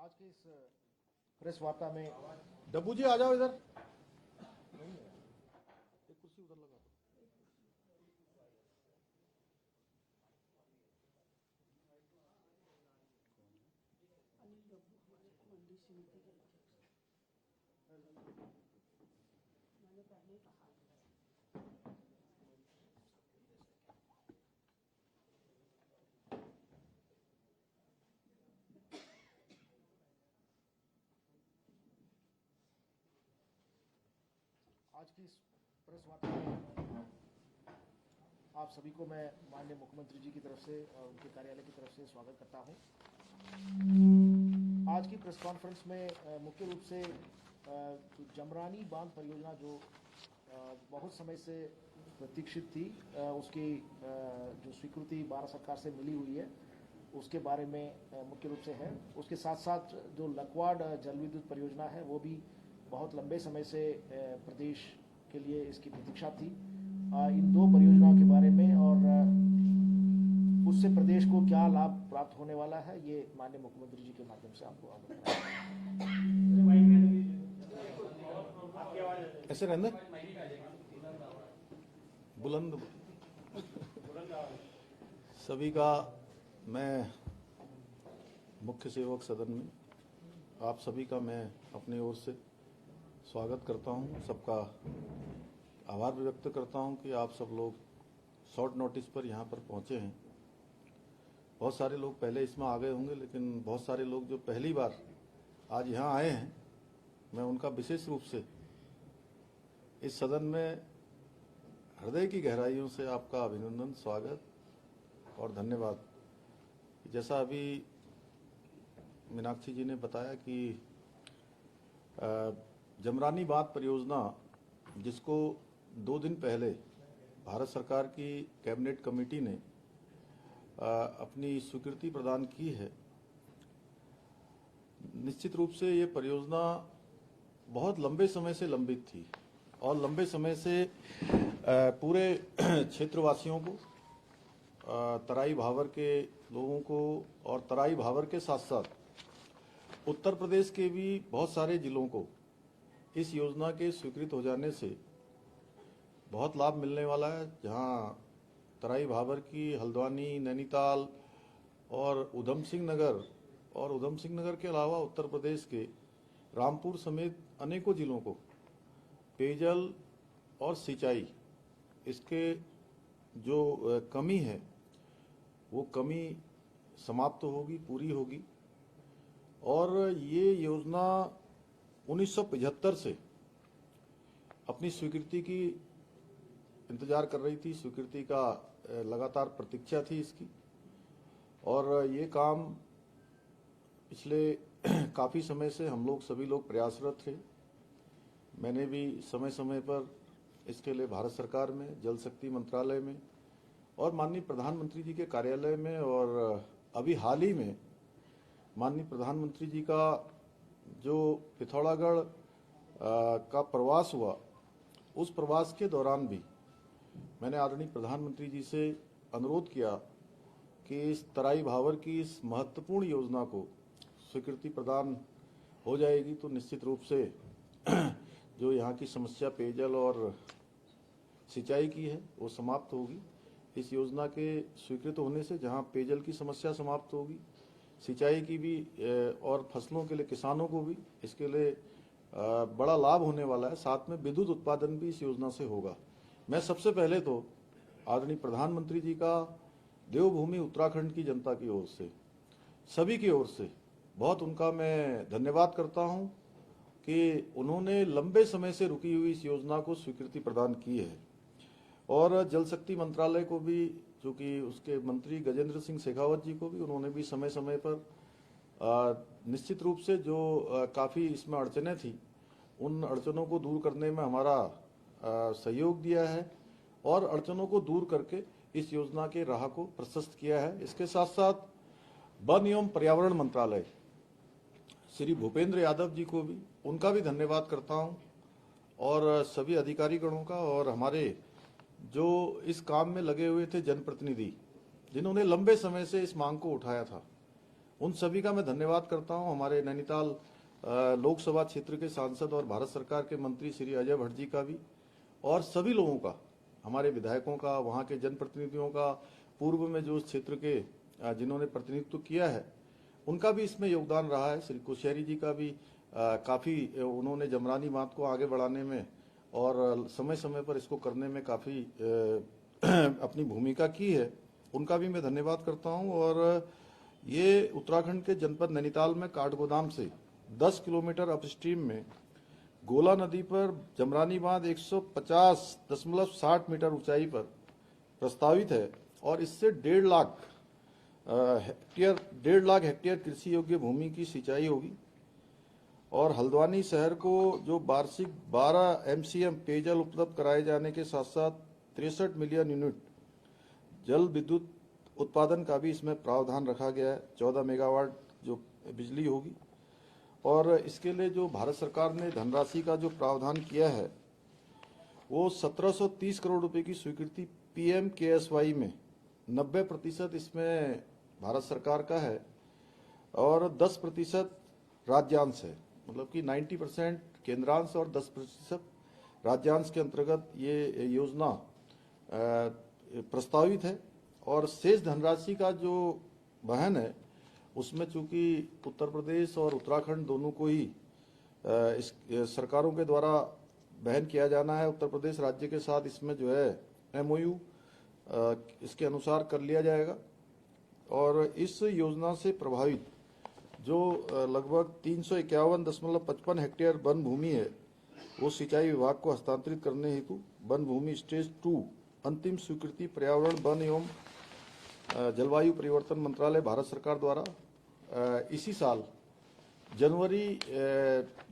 आज के इस प्रेस वार्ता में डब्बू जी आ जाओ इधर। नहीं है, एक कुर्सी उधर लगा दो। आज की इस प्रेस वार्ता में आप सभी को मैं माननीय मुख्यमंत्री जी की तरफ से और उनके कार्यालय की तरफ से स्वागत करता हूं। आज की प्रेस कॉन्फ्रेंस में मुख्य रूप से जमरानी बांध परियोजना जो बहुत समय से प्रतीक्षित थी, उसकी जो स्वीकृति भारत सरकार से मिली हुई है उसके बारे में मुख्य रूप से है। उसके साथ साथ जो लखवाड़ जल विद्युत परियोजना है वो भी बहुत लंबे समय से प्रदेश के लिए इसकी प्रतीक्षा थी। इन दो परियोजनाओं के बारे में और उससे प्रदेश को क्या लाभ प्राप्त होने वाला है ये माननीय मुख्यमंत्री जी के माध्यम से आपको अवगत कराएंगे। ऐसे रहना बुलंद। सभी का मैं मुख्य सेवक सदन में आप सभी का मैं अपनी ओर से स्वागत करता हूं। सबका आभार व्यक्त करता हूं कि आप सब लोग शॉर्ट नोटिस पर यहां पर पहुंचे हैं। बहुत सारे लोग पहले इसमें आ गए होंगे, लेकिन बहुत सारे लोग जो पहली बार आज यहां आए हैं, मैं उनका विशेष रूप से इस सदन में हृदय की गहराइयों से आपका अभिनंदन, स्वागत और धन्यवाद। जैसा अभी मीनाक्षी जी ने बताया कि जमरानी बांध परियोजना, जिसको 2 दिन पहले भारत सरकार की कैबिनेट कमेटी ने अपनी स्वीकृति प्रदान की है, निश्चित रूप से ये परियोजना बहुत लंबे समय से लंबित थी और लंबे समय से पूरे क्षेत्रवासियों को, तराई भावर के लोगों को और तराई भावर के साथ साथ उत्तर प्रदेश के भी बहुत सारे जिलों को इस योजना के स्वीकृत हो जाने से बहुत लाभ मिलने वाला है। जहां तराई भावर की हल्द्वानी, नैनीताल और उधम सिंह नगर के अलावा उत्तर प्रदेश के रामपुर समेत अनेकों जिलों को पेयजल और सिंचाई, इसके जो कमी है वो कमी समाप्त होगी, पूरी होगी। और ये योजना 1975 से अपनी स्वीकृति की इंतजार कर रही थी, स्वीकृति का लगातार प्रतीक्षा थी इसकी। और ये काम पिछले काफ़ी समय से हम लोग सभी लोग प्रयासरत थे। मैंने भी समय समय पर इसके लिए भारत सरकार में, जल शक्ति मंत्रालय में और माननीय प्रधानमंत्री जी के कार्यालय में, और अभी हाल ही में माननीय प्रधानमंत्री जी का जो पिथौरागढ़ का प्रवास हुआ, उस प्रवास के दौरान भी मैंने आदरणीय प्रधानमंत्री जी से अनुरोध किया कि इस तराई भावर की इस महत्वपूर्ण योजना को स्वीकृति प्रदान हो जाएगी तो निश्चित रूप से जो यहाँ की समस्या पेयजल और सिंचाई की है वो समाप्त होगी। इस योजना के स्वीकृत होने से जहाँ पेयजल की समस्या समाप्त होगी, सिंचाई की भी और फसलों के लिए, किसानों को भी इसके लिए बड़ा लाभ होने वाला है। साथ में विद्युत उत्पादन भी इस योजना से होगा। मैं सबसे पहले तो आदरणीय प्रधानमंत्री जी का देवभूमि उत्तराखंड की जनता की ओर से, सभी की ओर से बहुत उनका मैं धन्यवाद करता हूं कि उन्होंने लंबे समय से रुकी हुई इस योजना को स्वीकृति प्रदान की है। और जल शक्ति मंत्रालय को भी, चूँकि उसके मंत्री गजेंद्र सिंह शेखावत जी को भी, उन्होंने भी समय समय पर निश्चित रूप से जो काफ़ी इसमें अड़चनें थी, उन अड़चनों को दूर करने में हमारा सहयोग दिया है और अड़चनों को दूर करके इस योजना के राह को प्रशस्त किया है। इसके साथ साथ वन एवं पर्यावरण मंत्रालय श्री भूपेंद्र यादव जी को भी, उनका भी धन्यवाद करता हूं, और सभी अधिकारीगणों का, और हमारे जो इस काम में लगे हुए थे जनप्रतिनिधि, जिन्होंने लंबे समय से इस मांग को उठाया था, उन सभी का मैं धन्यवाद करता हूं। हमारे नैनीताल लोकसभा क्षेत्र के सांसद और भारत सरकार के मंत्री श्री अजय भट्ट जी का भी, और सभी लोगों का, हमारे विधायकों का, वहां के जनप्रतिनिधियों का, पूर्व में जो क्षेत्र के जिन्होंने प्रतिनिधित्व किया है उनका भी इसमें योगदान रहा है। श्री कोश्यारी जी का भी काफी उन्होंने जमरानी बांध को आगे बढ़ाने में और समय समय पर इसको करने में काफी अपनी भूमिका की है, उनका भी मैं धन्यवाद करता हूं। और ये उत्तराखंड के जनपद नैनीताल में काठगोदाम से 10 किलोमीटर अपस्ट्रीम में गोला नदी पर जमरानी बांध 150.60 मीटर ऊंचाई पर प्रस्तावित है और इससे 1.5 लाख हेक्टेयर कृषि योग्य भूमि की सिंचाई होगी और हल्द्वानी शहर को जो वार्षिक 12 MCM पेयजल उपलब्ध कराए जाने के साथ साथ 63 मिलियन यूनिट जल विद्युत उत्पादन का भी इसमें प्रावधान रखा गया है। 14 मेगावाट जो बिजली होगी और इसके लिए जो भारत सरकार ने धनराशि का जो प्रावधान किया है वो 1730 करोड़ रुपए की स्वीकृति PMKSY में 90% इसमें भारत सरकार का है और 10% राज्यांश है, मतलब कि 90% केंद्रांश और 10% राज्यांश के अंतर्गत ये योजना प्रस्तावित है। और शेष धनराशि का जो वहन है उसमें चूंकि उत्तर प्रदेश और उत्तराखंड दोनों को ही इस सरकारों के द्वारा वहन किया जाना है। उत्तर प्रदेश राज्य के साथ इसमें जो है MOU इसके अनुसार कर लिया जाएगा और इस योजना से प्रभावित जो लगभग 351.55 हेक्टेयर वन भूमि है वो सिंचाई विभाग को हस्तांतरित करने हेतु वन भूमि स्टेज 2 अंतिम स्वीकृति पर्यावरण वन एवं जलवायु परिवर्तन मंत्रालय भारत सरकार द्वारा इसी साल जनवरी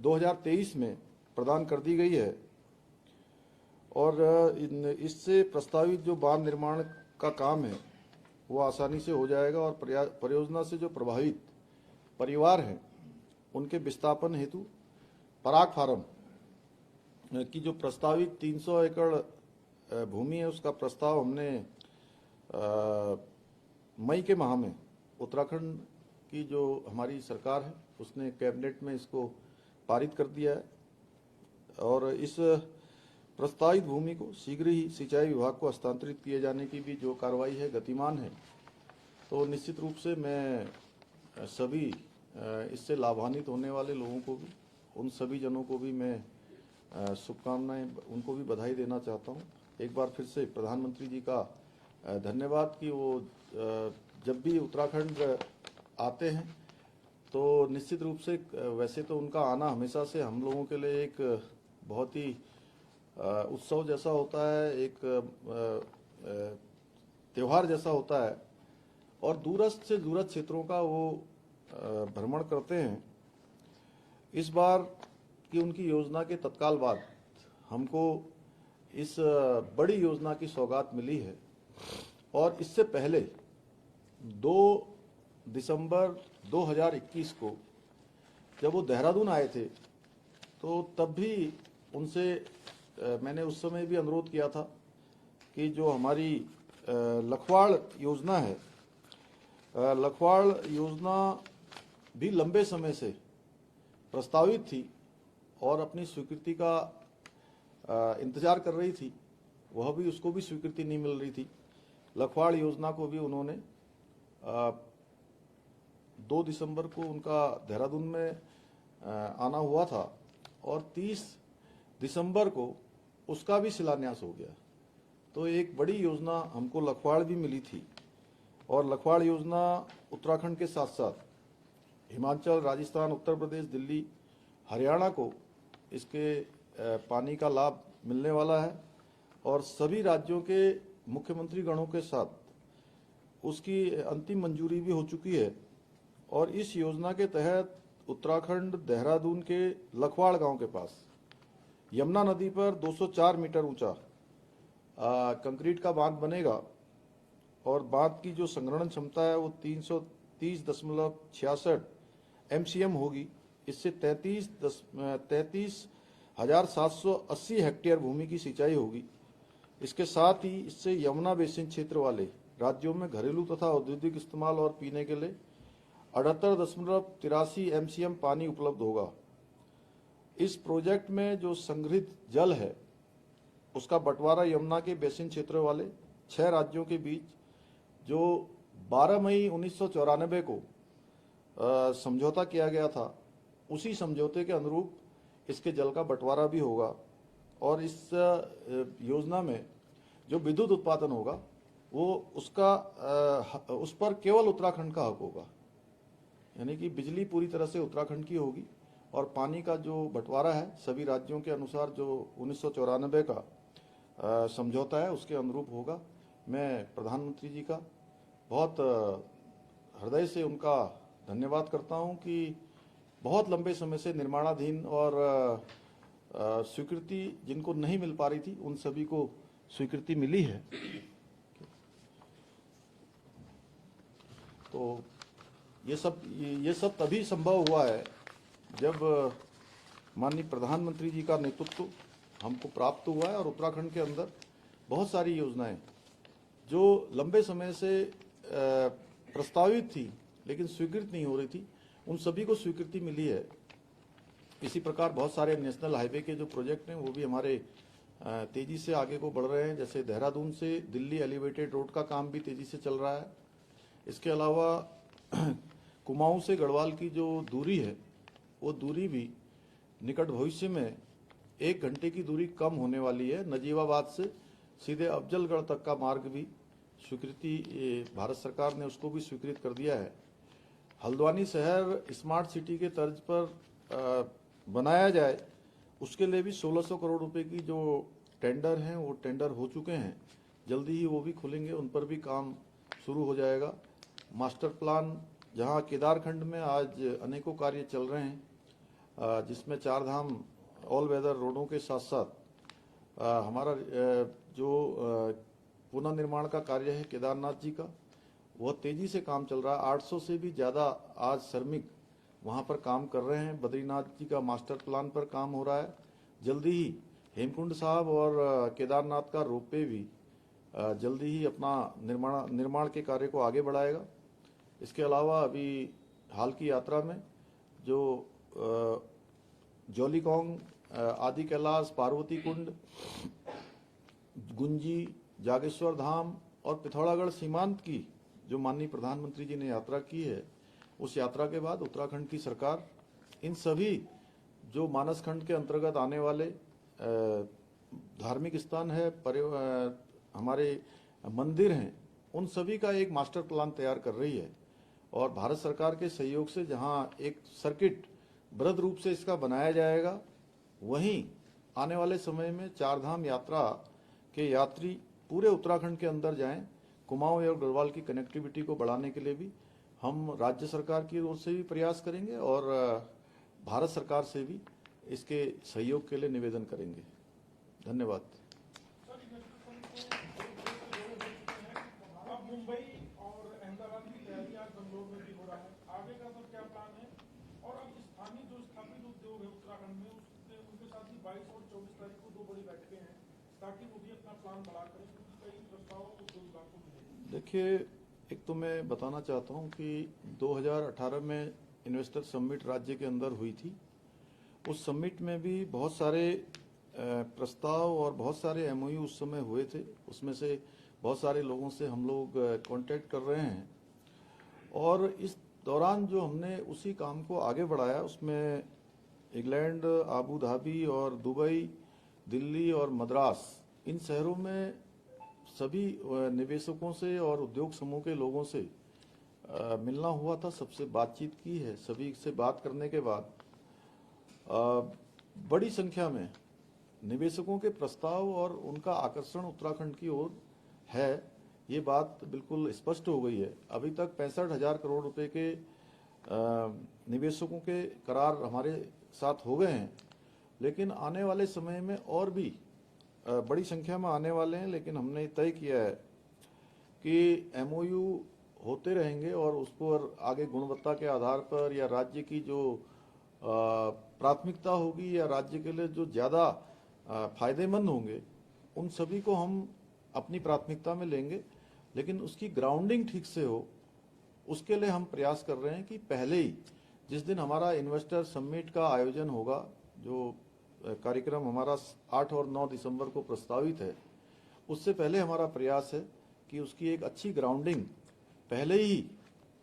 2023 में प्रदान कर दी गई है। और इससे प्रस्तावित जो बांध निर्माण का काम है वो आसानी से हो जाएगा और परियोजना से जो प्रभावित परिवार हैं उनके विस्थापन हेतु पराग फार्म की जो प्रस्तावित 300 एकड़ भूमि है उसका प्रस्ताव हमने मई के माह में उत्तराखंड की जो हमारी सरकार है उसने कैबिनेट में इसको पारित कर दिया है और इस प्रस्तावित भूमि को शीघ्र ही सिंचाई विभाग को हस्तांतरित किए जाने की भी जो कार्रवाई है गतिमान है। तो निश्चित रूप से मैं सभी इससे लाभान्वित होने वाले लोगों को भी, उन सभी जनों को भी मैं शुभकामनाएं, उनको भी बधाई देना चाहता हूं। एक बार फिर से प्रधानमंत्री जी का धन्यवाद कि वो जब भी उत्तराखंड आते हैं तो निश्चित रूप से, वैसे तो उनका आना हमेशा से हम लोगों के लिए एक बहुत ही उत्सव जैसा होता है, एक त्योहार जैसा होता है और दूरस्थ से दूरस्थ क्षेत्रों का वो भ्रमण करते हैं। इस बार की उनकी योजना के तत्काल बाद हमको इस बड़ी योजना की सौगात मिली है और इससे पहले 2 दिसंबर 2021 को जब वो देहरादून आए थे तो तब भी उनसे मैंने उस समय भी अनुरोध किया था कि जो हमारी लखवाड़ योजना है, लखवाड़ योजना भी लंबे समय से प्रस्तावित थी और अपनी स्वीकृति का इंतजार कर रही थी, वह भी, उसको भी स्वीकृति नहीं मिल रही थी। लखवाड़ योजना को भी उन्होंने 2 दिसंबर को उनका देहरादून में आना हुआ था और 30 दिसंबर को उसका भी शिलान्यास हो गया। तो एक बड़ी योजना हमको लखवाड़ भी मिली थी और लखवाड़ योजना उत्तराखंड के साथ साथ हिमाचल, राजस्थान, उत्तर प्रदेश, दिल्ली, हरियाणा को इसके पानी का लाभ मिलने वाला है और सभी राज्यों के मुख्यमंत्री गणों के साथ उसकी अंतिम मंजूरी भी हो चुकी है। और इस योजना के तहत उत्तराखंड देहरादून के लखवाड़ गांव के पास यमुना नदी पर 204 मीटर ऊंचा कंक्रीट का बांध बनेगा और बांध की जो संग्रहण क्षमता है वो 330.66 MCM होगी। इससे 33,780 हेक्टेयर भूमि की सिंचाई होगी। इसके साथ ही इससे यमुना बेसिन क्षेत्र वाले राज्यों में घरेलू तथा औद्योगिक इस्तेमाल और पीने के लिए 78.83 MCM पानी उपलब्ध होगा। इस प्रोजेक्ट में जो संग्रहित जल है उसका बंटवारा यमुना के बेसिन क्षेत्र वाले 6 राज्यों के बीच जो 12 मई 1994 को समझौता किया गया था, उसी समझौते के अनुरूप इसके जल का बंटवारा भी होगा। और इस योजना में जो विद्युत उत्पादन होगा वो उस पर केवल उत्तराखंड का हक होगा, यानी कि बिजली पूरी तरह से उत्तराखंड की होगी। और पानी का जो बंटवारा है सभी राज्यों के अनुसार जो 1994 का समझौता है उसके अनुरूप होगा। मैं प्रधानमंत्री जी का बहुत हृदय से उनका धन्यवाद करता हूं कि बहुत लंबे समय से निर्माणाधीन और स्वीकृति जिनको नहीं मिल पा रही थी उन सभी को स्वीकृति मिली है। तो ये सब तभी संभव हुआ है जब माननीय प्रधानमंत्री जी का नेतृत्व हमको प्राप्त हुआ है। और उत्तराखंड के अंदर बहुत सारी योजनाएं जो लंबे समय से प्रस्तावित थी लेकिन स्वीकृत नहीं हो रही थी, उन सभी को स्वीकृति मिली है। इसी प्रकार बहुत सारे नेशनल हाईवे के जो प्रोजेक्ट हैं वो भी हमारे तेजी से आगे को बढ़ रहे हैं। जैसे देहरादून से दिल्ली एलिवेटेड रोड का काम भी तेजी से चल रहा है। इसके अलावा कुमाऊं से गढ़वाल की जो दूरी है वो दूरी भी निकट भविष्य में 1 घंटे की दूरी कम होने वाली है। नजीबाबाद से सीधे अफजलगढ़ तक का मार्ग भी स्वीकृति भारत सरकार ने उसको भी स्वीकृत कर दिया है। हल्द्वानी शहर स्मार्ट सिटी के तर्ज पर बनाया जाए, उसके लिए भी 1600 करोड़ रुपए की जो टेंडर हैं वो टेंडर हो चुके हैं, जल्दी ही वो भी खुलेंगे, उन पर भी काम शुरू हो जाएगा। मास्टर प्लान जहां केदारखंड में आज अनेकों कार्य चल रहे हैं, जिसमें 4 धाम ऑल वेदर रोडों के साथ साथ हमारा जो पुनर्निर्माण का कार्य है केदारनाथ जी का, वह तेजी से काम चल रहा है। 800 से भी ज़्यादा आज श्रमिक वहां पर काम कर रहे हैं। बद्रीनाथ जी का मास्टर प्लान पर काम हो रहा है। जल्दी ही हेमकुंड साहब और केदारनाथ का रोपवे भी जल्दी ही अपना निर्माण के कार्य को आगे बढ़ाएगा। इसके अलावा अभी हाल की यात्रा में जो जौलीकोंग, आदि कैलाश, पार्वती कुंड, गुंजी, जागेश्वर धाम और पिथौरागढ़ सीमांत की जो माननीय प्रधानमंत्री जी ने यात्रा की है, उस यात्रा के बाद उत्तराखंड की सरकार इन सभी जो मानसखंड के अंतर्गत आने वाले धार्मिक स्थान है, हमारे मंदिर हैं, उन सभी का एक मास्टर प्लान तैयार कर रही है। और भारत सरकार के सहयोग से जहां एक सर्किट बृहद रूप से इसका बनाया जाएगा, वहीं आने वाले समय में 4 धाम यात्रा के यात्री पूरे उत्तराखंड के अंदर जाएं। कुमाऊं और गढ़वाल की कनेक्टिविटी को बढ़ाने के लिए भी हम राज्य सरकार की ओर से भी प्रयास करेंगे और भारत सरकार से भी इसके सहयोग के लिए निवेदन करेंगे। धन्यवाद। मुंबई और अहमदाबाद की तैयारी आज बंगलोर में भी हो रहा है, आगे का सर क्या प्लान है? और अब स्थानीय जो स्थापित उद्योग है उत्तराखंड में उनके साथ ही 22 और 24 तारीख को 2 बड़ी बैठकें हैं, ताकि वो भी अपना प्लान बढ़ा करें, क्योंकि कई प्रस्ताव उद्योग विभाग को मिले। देखिए, एक तो मैं बताना चाहता हूं कि 2018 में इन्वेस्टर समिट राज्य के अंदर हुई थी। उस समिट में भी बहुत सारे प्रस्ताव और बहुत सारे MOU उस समय हुए थे। उसमें से बहुत सारे लोगों से हम लोग कांटेक्ट कर रहे हैं और इस दौरान जो हमने उसी काम को आगे बढ़ाया, उसमें इंग्लैंड, आबू धाबी और दुबई, दिल्ली और मद्रास, इन शहरों में सभी निवेशकों से और उद्योग समूह के लोगों से मिलना हुआ था, सबसे बातचीत की है। सभी से बात करने के बाद बड़ी संख्या में निवेशकों के प्रस्ताव और उनका आकर्षण उत्तराखंड की ओर है, ये बात बिल्कुल स्पष्ट हो गई है। अभी तक 65,000 करोड़ रुपए के निवेशकों के करार हमारे साथ हो गए हैं, लेकिन आने वाले समय में और भी बड़ी संख्या में आने वाले हैं। लेकिन हमने तय किया है कि MOU होते रहेंगे और उस पर आगे गुणवत्ता के आधार पर या राज्य की जो प्राथमिकता होगी या राज्य के लिए जो ज़्यादा फायदेमंद होंगे, उन सभी को हम अपनी प्राथमिकता में लेंगे। लेकिन उसकी ग्राउंडिंग ठीक से हो, उसके लिए हम प्रयास कर रहे हैं कि पहले ही जिस दिन हमारा इन्वेस्टर समिट का आयोजन होगा, जो कार्यक्रम हमारा 8 और 9 दिसंबर को प्रस्तावित है, उससे पहले हमारा प्रयास है कि उसकी एक अच्छी ग्राउंडिंग पहले ही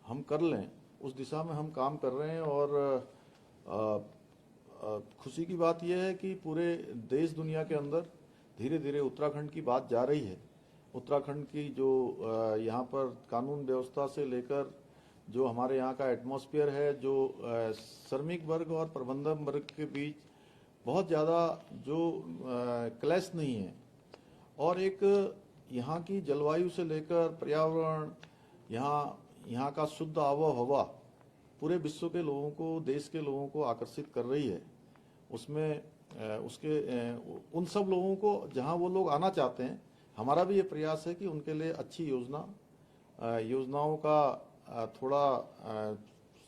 हम कर लें। उस दिशा में हम काम कर रहे हैं और खुशी की बात यह है कि पूरे देश दुनिया के अंदर धीरे धीरे उत्तराखंड की बात जा रही है। उत्तराखंड की जो यहाँ पर कानून व्यवस्था से लेकर जो हमारे यहाँ का एटमॉस्फेयर है, जो श्रमिक वर्ग और प्रबंधन वर्ग के बीच बहुत ज़्यादा जो क्लैश नहीं है, और एक यहाँ की जलवायु से लेकर पर्यावरण, यहाँ का शुद्ध आबो हवा पूरे विश्व के लोगों को, देश के लोगों को आकर्षित कर रही है। उसमें उन सब लोगों को जहाँ वो लोग आना चाहते हैं, हमारा भी ये प्रयास है कि उनके लिए अच्छी योजनाओं का थोड़ा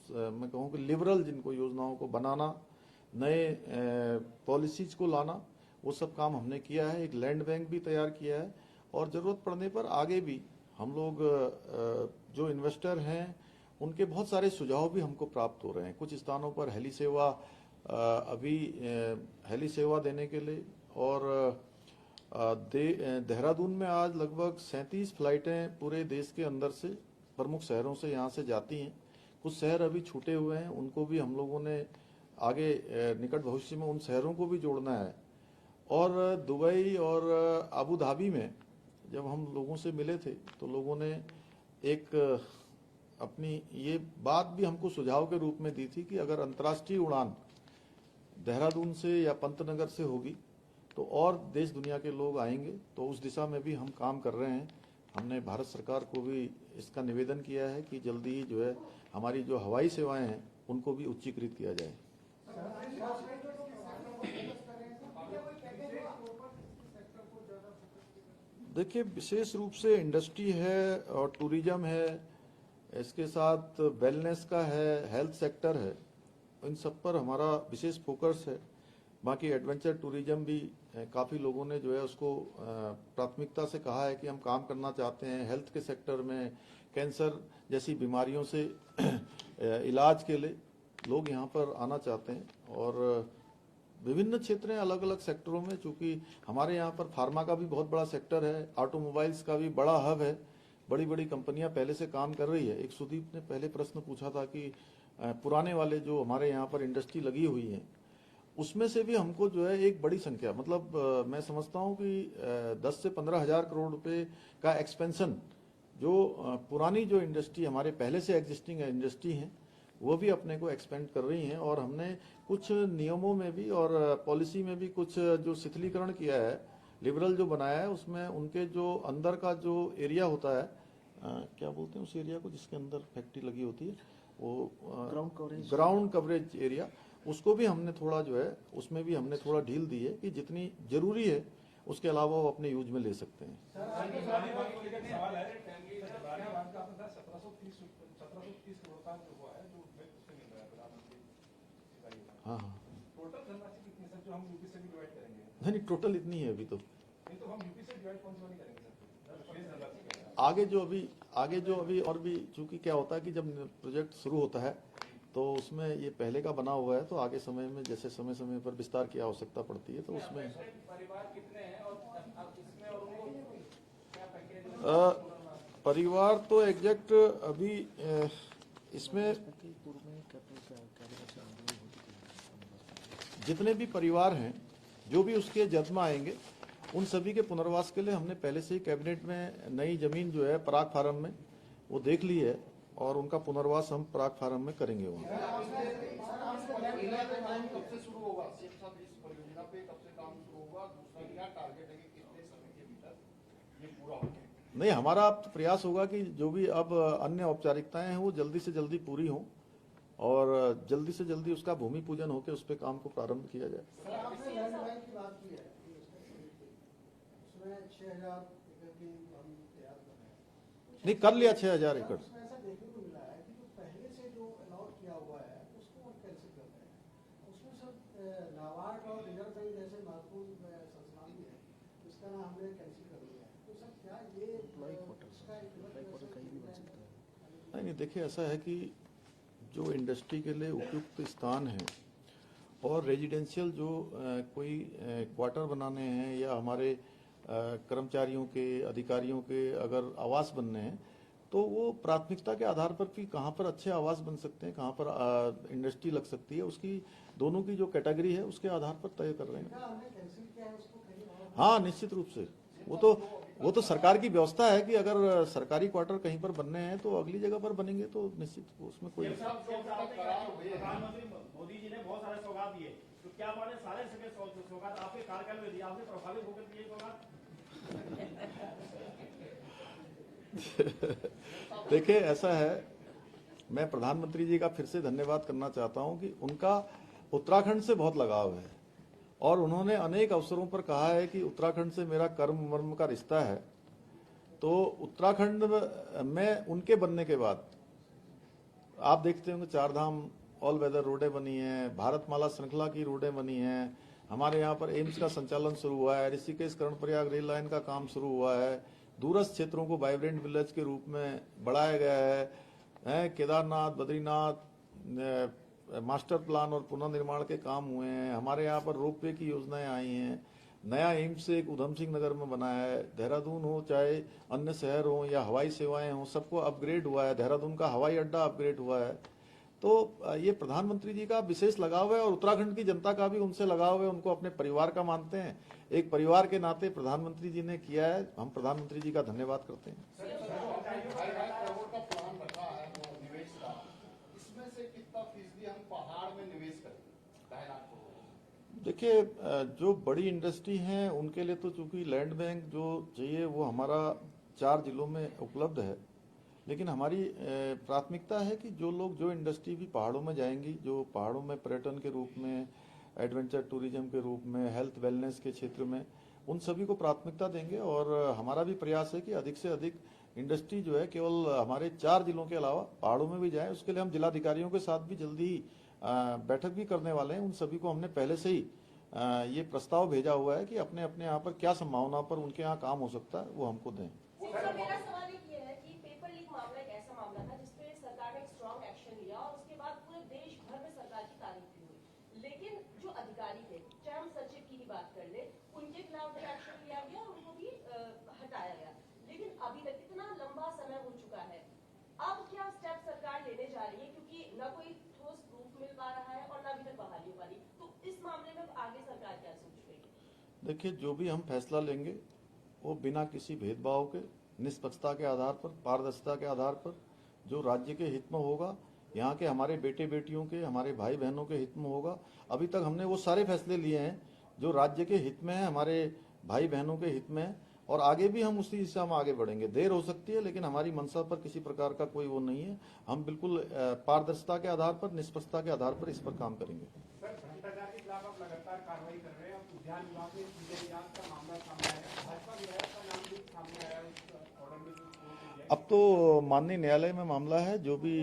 मैं कहूँ कि लिबरल जिनको योजनाओं को बनाना, नए पॉलिसीज को लाना, वो सब काम हमने किया है। एक लैंड बैंक भी तैयार किया है और ज़रूरत पड़ने पर आगे भी हम लोग जो इन्वेस्टर हैं उनके बहुत सारे सुझाव भी हमको प्राप्त हो रहे हैं। कुछ स्थानों पर हेली सेवा अभी हेली सेवा देने के लिए, और देहरादून में आज लगभग 37 फ्लाइटें पूरे देश के अंदर से प्रमुख शहरों से यहाँ से जाती हैं। कुछ शहर अभी छूटे हुए हैं, उनको भी हम लोगों ने आगे निकट भविष्य में उन शहरों को भी जोड़ना है। और दुबई और अबू धाबी में जब हम लोगों से मिले थे तो लोगों ने एक अपनी ये बात भी हमको सुझाव के रूप में दी थी कि अगर अंतर्राष्ट्रीय उड़ान देहरादून से या पंतनगर से होगी तो और देश दुनिया के लोग आएंगे। तो उस दिशा में भी हम काम कर रहे हैं। हमने भारत सरकार को भी इसका निवेदन किया है कि जल्दी ही जो है हमारी जो हवाई सेवाएं हैं उनको भी उच्चीकृत किया जाए। देखिए, विशेष रूप से इंडस्ट्री है और टूरिज्म है, इसके साथ वेलनेस का है, हेल्थ सेक्टर है, इन सब पर हमारा विशेष फोकस है। बाकी एडवेंचर टूरिज्म भी काफ़ी लोगों ने जो है उसको प्राथमिकता से कहा है कि हम काम करना चाहते हैं। हेल्थ के सेक्टर में कैंसर जैसी बीमारियों से इलाज के लिए लोग यहाँ पर आना चाहते हैं। और विभिन्न क्षेत्र हैं, अलग अलग सेक्टरों में, चूंकि हमारे यहाँ पर फार्मा का भी बहुत बड़ा सेक्टर है, ऑटोमोबाइल्स का भी बड़ा हब है, बड़ी बड़ी कंपनियां पहले से काम कर रही है। एक सुदीप ने पहले प्रश्न पूछा था कि पुराने वाले जो हमारे यहाँ पर इंडस्ट्री लगी हुई है उसमें से भी हमको जो है एक बड़ी संख्या, मतलब मैं समझता हूँ कि 10 से 15 हजार करोड़ रुपए का एक्सपेंशन जो पुरानी जो इंडस्ट्री हमारे पहले से एग्जिस्टिंग इंडस्ट्री है वो भी अपने को एक्सपेंड कर रही हैं। और हमने कुछ नियमों में भी और पॉलिसी में भी कुछ जो शिथिलीकरण किया है, लिबरल जो बनाया है, उसमें उनके जो अंदर का जो एरिया होता है, क्या बोलते हैं उस एरिया को जिसके अंदर फैक्ट्री लगी होती है, वो ग्राउंड कवरेज एरिया, उसको भी हमने थोड़ा जो है उसमें भी हमने थोड़ा ढील दी है कि जितनी जरूरी है उसके अलावा वो अपने यूज में ले सकते हैं। हाँ हाँ, टोटल धनराशि कितनी सर जो हम यूपी से भी डिवाइड करेंगे? नहीं, टोटल इतनी है अभी तो। नहीं तो हम यूपी से डिवाइड कौन सी वाली करेंगे सर? आगे जो अभी और भी, चूंकि क्या होता है कि जब प्रोजेक्ट शुरू होता है तो उसमें ये पहले का बना हुआ है, तो आगे समय में जैसे समय समय पर विस्तार की आवश्यकता पड़ती है तो उसमें परिवार कितने हैं और इसमें और उनको क्या पैकेज? परिवार तो एग्जैक्ट अभी इसमें जितने भी परिवार हैं जो भी उसके जद में आएंगे उन सभी के पुनर्वास के लिए हमने पहले से ही कैबिनेट में नई जमीन जो है पराग फार्म में वो देख ली है और उनका पुनर्वास हम पराग फार्म में करेंगे। वहाँ नहीं, हमारा प्रयास होगा कि जो भी अब अन्य औपचारिकताएं हैं वो जल्दी से जल्दी पूरी हों और जल्दी से जल्दी उसका भूमि पूजन होकर उस पर काम को प्रारंभ किया जाए। नहीं, कर लिया 6000 एकड़। नहीं, देखिए ऐसा है कि जो इंडस्ट्री के लिए उपयुक्त स्थान है और रेजिडेंशियल जो कोई क्वार्टर बनाने हैं या हमारे कर्मचारियों के, अधिकारियों के अगर आवास बनने हैं तो वो प्राथमिकता के आधार पर भी कहाँ पर अच्छे आवास बन सकते हैं, कहाँ पर इंडस्ट्री लग सकती है, उसकी दोनों की जो कैटेगरी है उसके आधार पर तय कर रहे हैं। हाँ, निश्चित रूप से वो तो सरकार की व्यवस्था है कि अगर सरकारी क्वार्टर कहीं पर बनने हैं तो अगली जगह पर बनेंगे, तो निश्चित उसमें कोई प्रधानमंत्री मोदी जी ने बहुत सारे सौगात दिए, तो क्या माने सारे सौगात आपके कार्यकाल में दिए, आपने प्रभावित होकर दिए सौगात? देखिए ऐसा है, मैं प्रधानमंत्री जी का फिर से धन्यवाद करना चाहता हूं कि उनका उत्तराखंड से बहुत लगाव है और उन्होंने अनेक अवसरों पर कहा है कि उत्तराखंड से मेरा कर्म वर्म का रिश्ता है। तो उत्तराखंड में उनके बनने के बाद आप देखते होंगे 4 धाम ऑल वेदर रोडें बनी हैं, भारतमाला श्रृंखला की रोडें बनी हैं, हमारे यहाँ पर एम्स का संचालन शुरू हुआ है, ऋषिकेश कर्णप्रयाग रेल लाइन का काम शुरू हुआ है, दूरस्थ क्षेत्रों को वाइब्रेंट विलेज के रूप में बढ़ाया गया है, केदारनाथ, बद्रीनाथ मास्टर प्लान और पुनर्निर्माण के काम हुए हैं, हमारे यहाँ पर रोपवे की योजनाएं आई हैं, नया एम्स एक उधम सिंह नगर में बना है, देहरादून हो चाहे अन्य शहर हो या हवाई सेवाएं हो, सबको अपग्रेड हुआ है, देहरादून का हवाई अड्डा अपग्रेड हुआ है। तो ये प्रधानमंत्री जी का विशेष लगाव है और उत्तराखंड की जनता का भी उनसे लगाव है, उनको अपने परिवार का मानते हैं, एक परिवार के नाते प्रधानमंत्री जी ने किया है, हम प्रधानमंत्री जी का धन्यवाद करते हैं। देखिए जो बड़ी इंडस्ट्री हैं उनके लिए तो चूंकि लैंड बैंक जो चाहिए वो हमारा 4 जिलों में उपलब्ध है, लेकिन हमारी प्राथमिकता है कि जो लोग जो इंडस्ट्री भी पहाड़ों में जाएंगी, जो पहाड़ों में पर्यटन के रूप में, एडवेंचर टूरिज्म के रूप में, हेल्थ वेलनेस के क्षेत्र में, उन सभी को प्राथमिकता देंगे और हमारा भी प्रयास है कि अधिक से अधिक इंडस्ट्री जो है केवल हमारे 4 जिलों के अलावा पहाड़ों में भी जाए। उसके लिए हम जिलाधिकारियों के साथ भी जल्दी ही बैठक भी करने वाले हैं। उन सभी को हमने पहले से ही ये प्रस्ताव भेजा हुआ है कि अपने अपने यहाँ पर क्या संभावना पर उनके यहाँ काम हो सकता है वो हमको दें। मेरा सवाल ये है कि पेपर लीक मामला एक ऐसा मामला था जिसपे सरकार ने एक स्ट्रॉन्ग एक्शन लिया और उसके बाद पूरे देश भर में सरकार की तारीफ भी हुई, लेकिन जो अधिकारी थे, चाहे हम सचिव की ही बात कर ले, उनके खिलाफ भी एक्शन लिया गया और उनको भी हटाया गया, लेकिन अभी तक इतना लंबा समय हो चुका है, अब क्या स्टेप सरकार लेने जा रही है, क्योंकि न कोई ठोस प्रूफ मिल पा रहा है और न अभी तक बहाली हो पा रही, तो इस मामले में आगे सरकार क्या सोच रही है? देखिए जो भी हम फैसला लेंगे वो बिना किसी भेदभाव के, निष्पक्षता के आधार पर, पारदर्शिता के आधार पर, जो राज्य के हित में होगा, यहाँ के हमारे बेटे बेटियों के, हमारे भाई बहनों के हित में होगा। अभी तक हमने वो सारे फैसले लिए हैं जो राज्य के हित में है, हमारे भाई बहनों के हित में है और आगे भी हम उसी दिशा में आगे बढ़ेंगे। देर हो सकती है लेकिन हमारी मंशा पर किसी प्रकार का कोई वो नहीं है। हम बिल्कुल पारदर्शिता के आधार पर, निष्पक्षता के आधार पर इस पर काम करेंगे। भ्रष्टाचार के खिलाफ आप लगातार कार्रवाई कर रहे हैं। उद्यान विभाग में का मामला सामने आया, भाजपा विधायक का नाम भी सामने आया ऑर्डर में। अब तो माननीय न्यायालय में मामला है, जो भी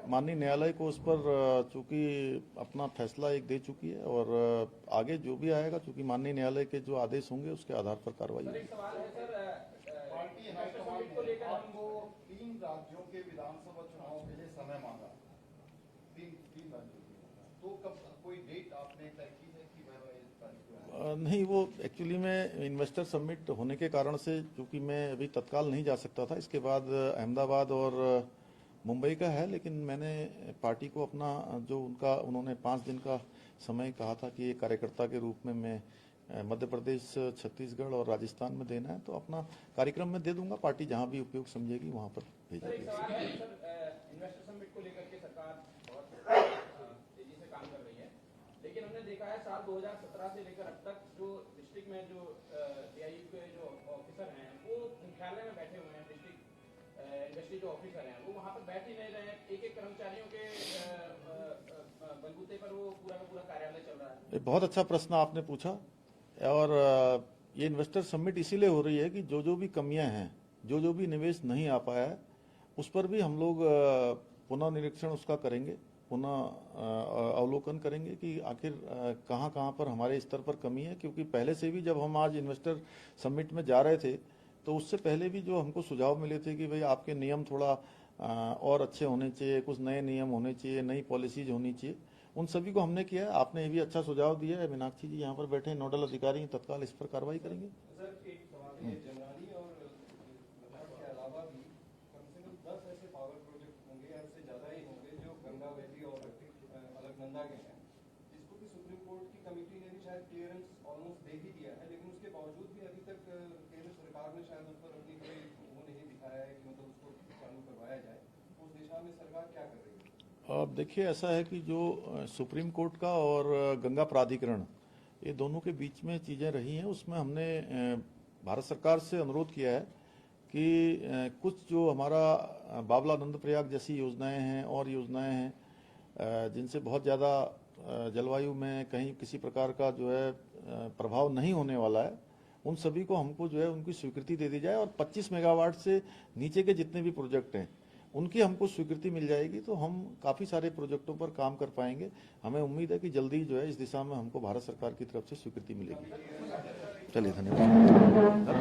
माननीय न्यायालय को उस पर चूंकि अपना फैसला एक दे चुकी है और आगे जो भी आएगा, चूंकि माननीय न्यायालय के जो आदेश होंगे उसके आधार पर कार्रवाई होगी। एक सवाल है सर, पार्टी हाईकमान को लेकर हमको 3 राज्यों के विधानसभा चुनाव के लिए समय मांगा, 3 राज्यों के, तो कब कोई डेट आपने तय की है कि नहीं, वो एक्चुअली में इन्वेस्टर समिट होने के कारण से चूंकि मैं अभी तत्काल नहीं जा सकता था, इसके बाद अहमदाबाद और मुंबई का है, लेकिन मैंने पार्टी को अपना जो उन्होंने 5 दिन का समय कहा था कि एक कार्यकर्ता के रूप में मैं मध्य प्रदेश, छत्तीसगढ़ और राजस्थान में देना है, तो अपना कार्यक्रम में दे दूंगा। पार्टी जहां भी उपयोग समझेगी वहां पर भेजा जाएगा। इन्वेस्टर समिट को लेकर के सरकार बहुत तेजी से काम कर रही है, लेकिन हमने देखा है साल 2017 से लेकर अब तक जो डिस्ट्रिक्ट में जो डीआईयू के जो ऑफिसर हैं वो मुख्यालय में बैठे हुए हैं, डिस्ट्रिक्ट इंडस्ट्री जो ऑफिसर हैं वो वहाँ पर बैठ ही नहीं रहे हैं। एक कर्मचारियों के बलबूते पर वो पूरा का पूरा कार्यालय चल रहा है। बहुत अच्छा प्रश्न आपने पूछा और ये इन्वेस्टर समिट इसीलिए हो रही है कि जो भी कमियां हैं, जो भी निवेश नहीं आ पाया है, उस पर भी हम लोग पुनः निरीक्षण उसका करेंगे, पुनः अवलोकन करेंगे कि आखिर कहाँ पर हमारे स्तर पर कमी है। क्योंकि पहले से भी जब हम आज इन्वेस्टर समिट में जा रहे थे तो उससे पहले भी जो हमको सुझाव मिले थे कि भाई आपके नियम थोड़ा और अच्छे होने चाहिए, कुछ नए नियम होने चाहिए, नई पॉलिसीज होनी चाहिए, उन सभी को हमने किया है। आपने ये भी अच्छा सुझाव दिया है, मीनाक्षी जी यहाँ पर बैठे हैं, नोडल अधिकारी हैं, तत्काल इस पर कार्रवाई करेंगे। सर एक सवाल है, जमरानी और लद्दाख के अलावा भी कम से कम 10 ऐसे पावर प्रोजेक्ट होंगे या उससे ज्यादा ही होंगे जो गंगा वैली और अलकनंदा के हैं, जिसको कि सुप्रीम कोर्ट की कमेटी ने भी शायद क्लियरेंस ऑलमोस्ट दे ही दिया है, लेकिन उसके बावजूद भी अभी तक केंद्र सरकार ने शायद उस पर अपनी कोई वो नहीं दिखाया है कि मतलब उसको चालू करवाया जाए। उस दिशा में सरकार क्या कर रही है? अब देखिए, ऐसा है कि जो सुप्रीम कोर्ट का और गंगा प्राधिकरण, ये दोनों के बीच में चीज़ें रही हैं, उसमें हमने भारत सरकार से अनुरोध किया है कि कुछ जो हमारा बाबला नंद प्रयाग जैसी योजनाएं हैं और योजनाएं हैं जिनसे बहुत ज़्यादा जलवायु में कहीं किसी प्रकार का जो है प्रभाव नहीं होने वाला है, उन सभी को हमको जो है उनकी स्वीकृति दे दी जाए और 25 मेगावाट से नीचे के जितने भी प्रोजेक्ट हैं उनकी हमको स्वीकृति मिल जाएगी तो हम काफ़ी सारे प्रोजेक्टों पर काम कर पाएंगे। हमें उम्मीद है कि जल्दी जो है इस दिशा में हमको भारत सरकार की तरफ से स्वीकृति मिलेगी। चलिए, धन्यवाद।